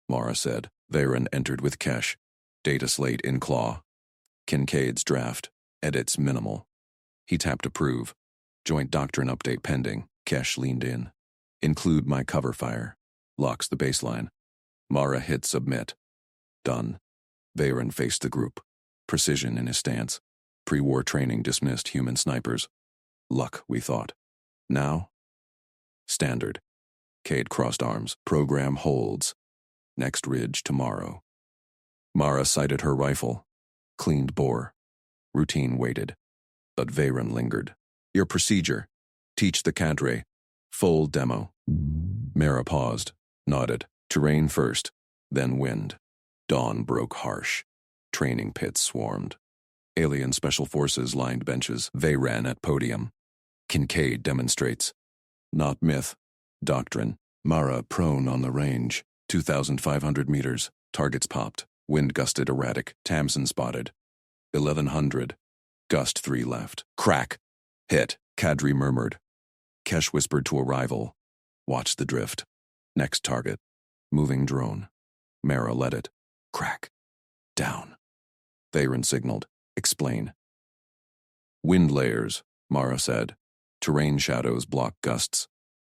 Mara said. Veyron entered with Kesh. Data slate in claw. Kincaid's draft. Edits minimal. He tapped approve. Joint doctrine update pending. Kesh leaned in. Include my cover fire. Locks the baseline. Mara hit submit. Done. Veyron faced the group. Precision in his stance. Pre-war training dismissed human snipers. Luck, we thought. Now? Standard. Cade crossed arms. Program holds. Next ridge tomorrow. Mara sighted her rifle. Cleaned bore. Routine waited. But Veyron lingered. Your procedure. Teach the cadre. Full demo. Mara paused. Nodded. Terrain first. Then wind. Dawn broke harsh. Training pits swarmed. Alien special forces lined benches. Veyron at podium. Kincaid demonstrates. Not myth. Doctrine. Mara prone on the range. 2,500 meters. Targets popped. Wind gusted erratic. Tamsin spotted. 1,100. Gust 3 left. Crack. Hit. Kadri murmured. Kesh whispered to a rival. Watch the drift. Next target. Moving drone. Mara led it. Crack. Down. Veyron signaled. Explain. Wind layers, Mara said. Terrain shadows block gusts.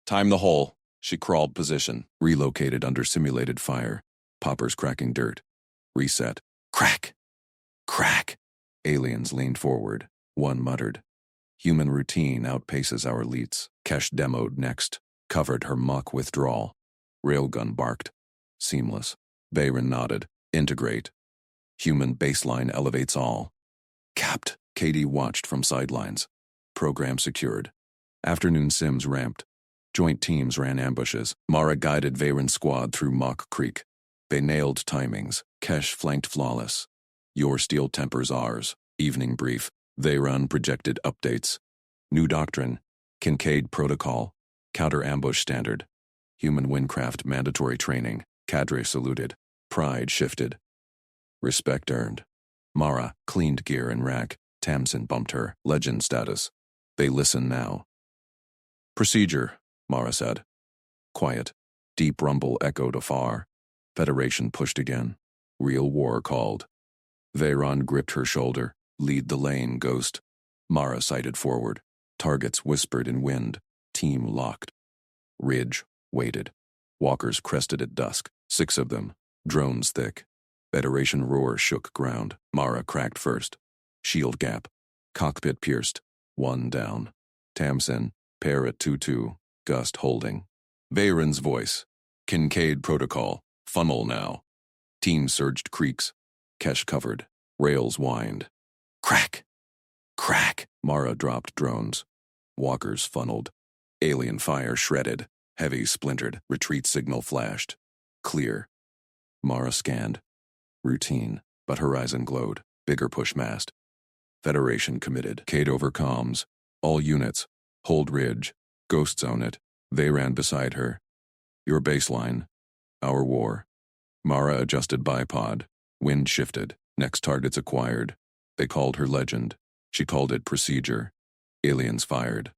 Time the hole. She crawled position. Relocated under simulated fire. Poppers cracking dirt. Reset. Crack. Crack. Aliens leaned forward. One muttered. Human routine outpaces our elites. Kesh demoed next. Covered her mock withdrawal. Railgun barked. Seamless. Veyron nodded. Integrate. Human baseline elevates all. Capped. Katie watched from sidelines. Program secured. Afternoon sims ramped. Joint teams ran ambushes. Mara guided Veyron's squad through Mock Creek. They nailed timings. Kesh flanked flawless. Your steel tempers ours. Evening brief. Veyron projected updates. New doctrine. Kincaid protocol. Counter-ambush standard. Human windcraft mandatory training. Cadre saluted. Pride shifted. Respect earned. Mara cleaned gear and rack. Tamsin bumped her. Legend status. They listen now. Procedure, Mara said. Quiet. Deep rumble echoed afar. Federation pushed again. Real war called. Veyron gripped her shoulder. Lead the lane, Ghost. Mara sighted forward. Targets whispered in wind. Team locked. Ridge waited. Walkers crested at dusk. 6 of them. Drones thick. Federation roar shook ground. Mara cracked first. Shield gap. Cockpit pierced. 1 down. Tamsin, pair at 2-2. Gust holding. Veyron's voice. Kincaid protocol. Funnel now. Team surged creeks. Kesh covered. Rails whined. Crack! Crack! Mara dropped drones. Walkers funneled. Alien fire shredded. Heavy splintered. Retreat signal flashed. Clear. Mara scanned. Routine, but horizon glowed. Bigger push mast. Federation committed. Cade over comms. All units. Hold ridge. Ghost zone it. They ran beside her. Your baseline. Our war. Mara adjusted bipod. Wind shifted. Next targets acquired. They called her legend. She called it procedure. Aliens fired.